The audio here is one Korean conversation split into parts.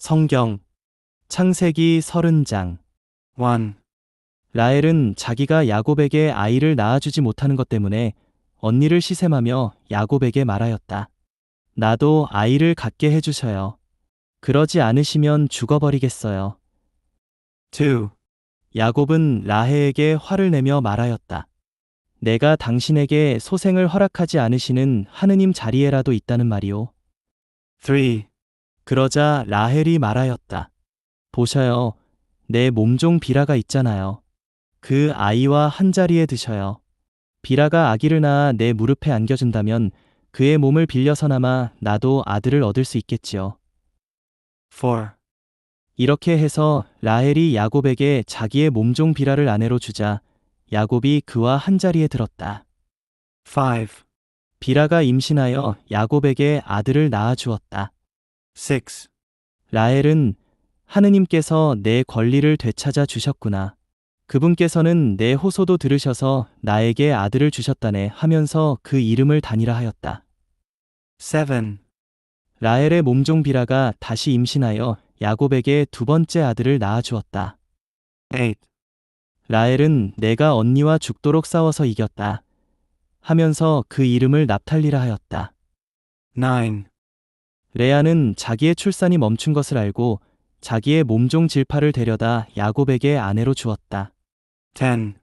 성경 창세기 30장 1. 라헬은 자기가 야곱에게 아이를 낳아주지 못하는 것 때문에 언니를 시샘하며 야곱에게 말하였다. 나도 아이를 갖게 해주셔요. 그러지 않으시면 죽어버리겠어요. 2. 야곱은 라헬에게 화를 내며 말하였다. 내가 당신에게 소생을 허락하지 않으시는 하느님 자리에라도 있다는 말이오. 3. 그러자 라헬이 말하였다. 보셔요. 내 몸종 비라가 있잖아요. 그 아이와 한자리에 드셔요. 비라가 아기를 낳아 내 무릎에 안겨준다면 그의 몸을 빌려서나마 나도 아들을 얻을 수 있겠지요. 4. 이렇게 해서 라헬이 야곱에게 자기의 몸종 비라를 아내로 주자 야곱이 그와 한자리에 들었다. 5. 비라가 임신하여 야곱에게 아들을 낳아 주었다. 6. 라헬은 하느님께서 내 권리를 되찾아 주셨구나. 그분께서는 내 호소도 들으셔서 나에게 아들을 주셨다네 하면서 그 이름을 다니라 하였다. 7. 라헬의 몸종 비라가 다시 임신하여 야곱에게 두 번째 아들을 낳아 주었다. 8. 라헬은 내가 언니와 죽도록 싸워서 이겼다 하면서 그 이름을 납탈리라 하였다. 9. 레아는 자기의 출산이 멈춘 것을 알고 자기의 몸종 질파를 데려다 야곱에게 아내로 주었다. 10.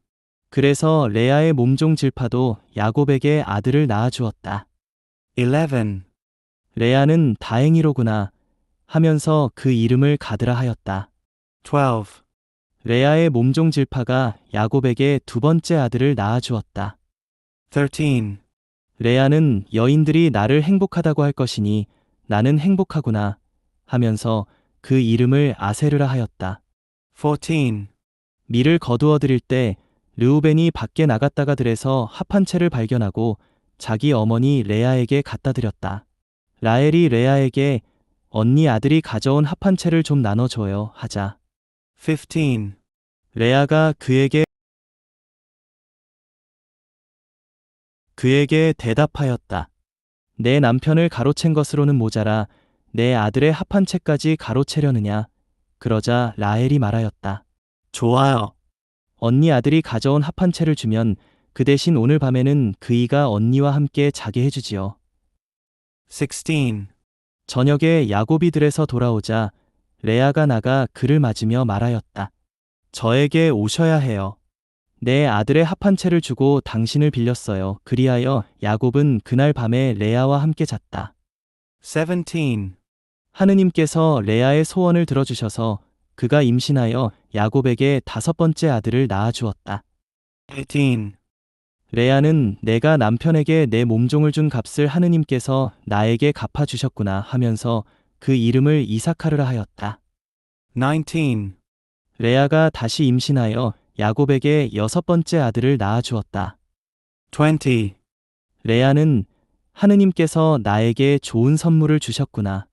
그래서 레아의 몸종 질파도 야곱에게 아들을 낳아 주었다. 11. 레아는 다행이로구나 하면서 그 이름을 가드라 하였다. 12. 레아의 몸종 질파가 야곱에게 두 번째 아들을 낳아 주었다. 13. 레아는 여인들이 나를 행복하다고 할 것이니 나는 행복하구나 하면서 그 이름을 아세르라 하였다. 14. 밀을 거두어 드릴 때 르우벤이 밖에 나갔다가 들에서 합한 채를 발견하고 자기 어머니 레아에게 갖다 드렸다. 라헬이 레아에게 언니 아들이 가져온 합한 채를 좀 나눠줘요 하자 15. 레아가 그에게 대답하였다. 내 남편을 가로챈 것으로는 모자라 내 아들의 합한 채까지 가로채려느냐. 그러자 라헬이 말하였다. 좋아요. 언니 아들이 가져온 합한 채를 주면 그 대신 오늘 밤에는 그이가 언니와 함께 자게 해주지요. 16. 저녁에 야곱이 들에서 돌아오자 레아가 나가 그를 맞으며 말하였다. 저에게 오셔야 해요. 내 아들의 합한 채를 주고 당신을 빌렸어요. 그리하여 야곱은 그날 밤에 레아와 함께 잤다. 17. 하느님께서 레아의 소원을 들어주셔서 그가 임신하여 야곱에게 다섯 번째 아들을 낳아 주었다. 18. 레아는 내가 남편에게 내 몸종을 준 값을 하느님께서 나에게 갚아주셨구나 하면서 그 이름을 이사카르라 하였다. 19. 레아가 다시 임신하여 야곱에게 여섯 번째 아들을 낳아 주었다. 20. 레아는 하느님께서 나에게 좋은 선물을 주셨구나.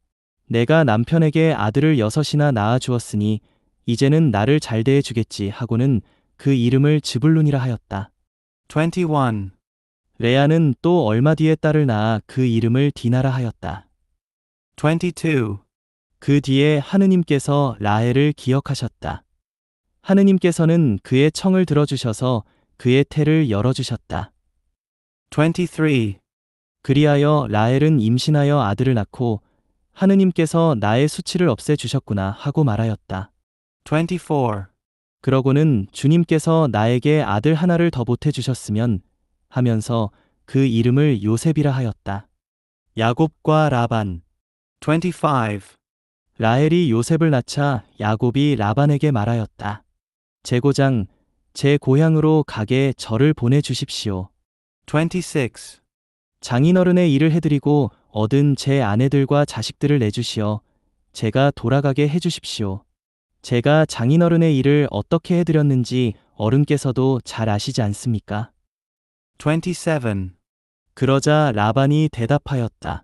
내가 남편에게 아들을 여섯이나 낳아 주었으니 이제는 나를 잘 대해 주겠지 하고는 그 이름을 즈불룬이라 하였다. 21. 레아는 또 얼마 뒤에 딸을 낳아 그 이름을 디나라 하였다. 22. 그 뒤에 하느님께서 라헬을 기억하셨다. 하느님께서는 그의 청을 들어주셔서 그의 태를 열어주셨다. 23. 그리하여 라헬은 임신하여 아들을 낳고 하느님께서 나의 수치를 없애주셨구나 하고 말하였다. 24. 그러고는 주님께서 나에게 아들 하나를 더 보태주셨으면 하면서 그 이름을 요셉이라 하였다. 야곱과 라반. 25. 라헬이 요셉을 낳자 야곱이 라반에게 말하였다. 제 고장, 제 고향으로 가게 저를 보내주십시오. 26. 장인어른의 일을 해드리고 얻은 제 아내들과 자식들을 내주시어 제가 돌아가게 해주십시오. 제가 장인어른의 일을 어떻게 해드렸는지 어른께서도 잘 아시지 않습니까? 27. 그러자 라반이 대답하였다.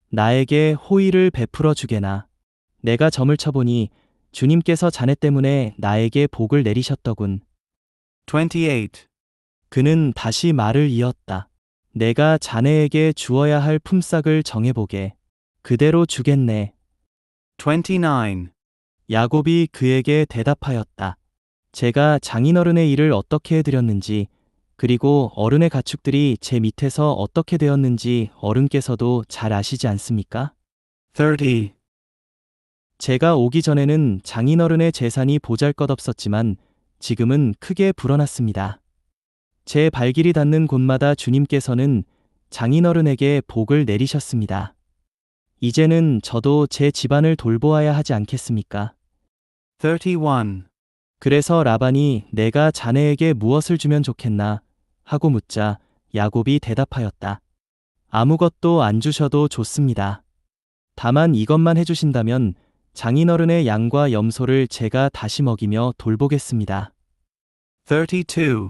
나에게 호의를 베풀어 주게나. 내가 점을 쳐보니 주님께서 자네 때문에 나에게 복을 내리셨더군. 28. 그는 다시 말을 이었다. 내가 자네에게 주어야 할 품삯을 정해보게. 그대로 주겠네. 29. 야곱이 그에게 대답하였다. 제가 장인어른의 일을 어떻게 해드렸는지, 그리고 어른의 가축들이 제 밑에서 어떻게 되었는지 어른께서도 잘 아시지 않습니까? 30. 제가 오기 전에는 장인어른의 재산이 보잘것없었지만 지금은 크게 불어났습니다. 제 발길이 닿는 곳마다 주님께서는 장인어른에게 복을 내리셨습니다. 이제는 저도 제 집안을 돌보아야 하지 않겠습니까? 31. 그래서 라반이 내가 자네에게 무엇을 주면 좋겠나 하고 묻자 야곱이 대답하였다. 아무것도 안 주셔도 좋습니다. 다만 이것만 해주신다면 장인어른의 양과 염소를 제가 다시 먹이며 돌보겠습니다. 32.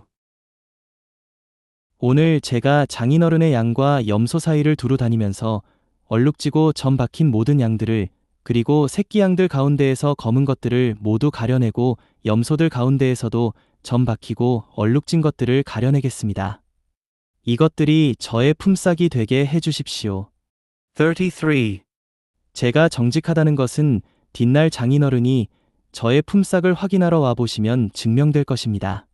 오늘 제가 장인어른의 양과 염소 사이를 두루 다니면서 얼룩지고 점 박힌 모든 양들을, 그리고 새끼 양들 가운데에서 검은 것들을 모두 가려내고 염소들 가운데에서도 점 박히고 얼룩진 것들을 가려내겠습니다. 이것들이 저의 품삯이 되게 해주십시오. 33. 제가 정직하다는 것은 뒷날 장인어른이 저의 품삯을 확인하러 와보시면 증명될 것입니다.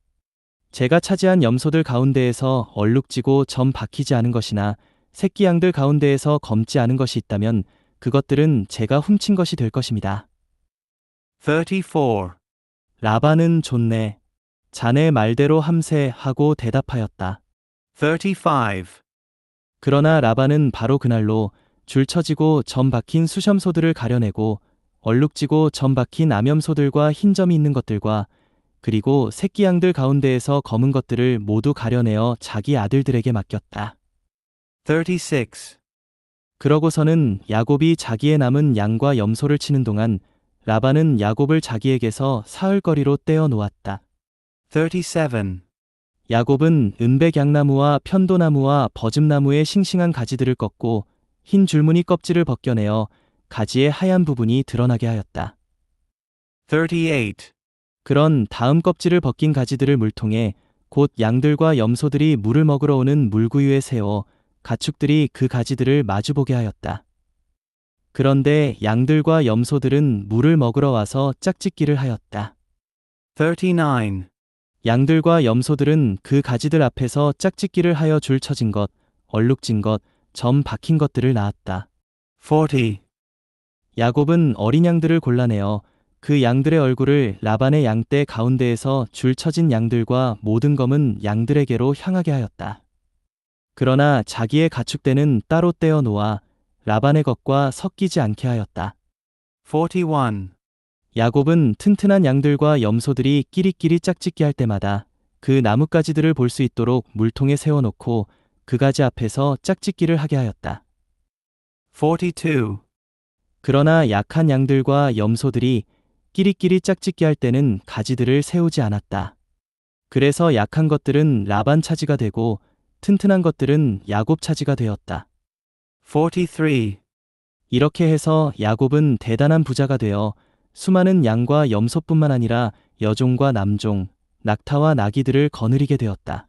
제가 차지한 염소들 가운데에서 얼룩지고 점 박히지 않은 것이나 새끼 양들 가운데에서 검지 않은 것이 있다면 그것들은 제가 훔친 것이 될 것입니다. 34. 라반은 좋네. 자네 말대로 함세 하고 대답하였다. 35. 그러나 라반은 바로 그날로 줄 처지고 점 박힌 수염소들을 가려내고 얼룩지고 점 박힌 암염소들과 흰 점이 있는 것들과 그리고 새끼 양들 가운데에서 검은 것들을 모두 가려내어 자기 아들들에게 맡겼다. 36. 그러고서는 야곱이 자기의 남은 양과 염소를 치는 동안 라반은 야곱을 자기에게서 사흘거리로 떼어 놓았다. 37. 야곱은 은백양나무와 편도나무와 버즘나무의 싱싱한 가지들을 꺾고 흰 줄무늬 껍질을 벗겨내어 가지의 하얀 부분이 드러나게 하였다. 38. 그런 다음 껍질을 벗긴 가지들을 물통에 곧 양들과 염소들이 물을 먹으러 오는 물구유에 세워 가축들이 그 가지들을 마주보게 하였다. 그런데 양들과 염소들은 물을 먹으러 와서 짝짓기를 하였다. 39. 양들과 염소들은 그 가지들 앞에서 짝짓기를 하여 줄 처진 것, 얼룩진 것, 점 박힌 것들을 낳았다. 40. 야곱은 어린 양들을 골라내어 그 양들의 얼굴을 라반의 양떼 가운데에서 줄 처진 양들과 모든 검은 양들에게로 향하게 하였다. 그러나 자기의 가축대는 따로 떼어 놓아 라반의 것과 섞이지 않게 하였다. 41. 야곱은 튼튼한 양들과 염소들이 끼리끼리 짝짓기 할 때마다 그 나뭇가지들을 볼 수 있도록 물통에 세워놓고 그 가지 앞에서 짝짓기를 하게 하였다. 42. 그러나 약한 양들과 염소들이 끼리끼리 짝짓기 할 때는 가지들을 세우지 않았다. 그래서 약한 것들은 라반 차지가 되고 튼튼한 것들은 야곱 차지가 되었다. 43. 이렇게 해서 야곱은 대단한 부자가 되어 수많은 양과 염소뿐만 아니라 여종과 남종, 낙타와 나귀들을 거느리게 되었다.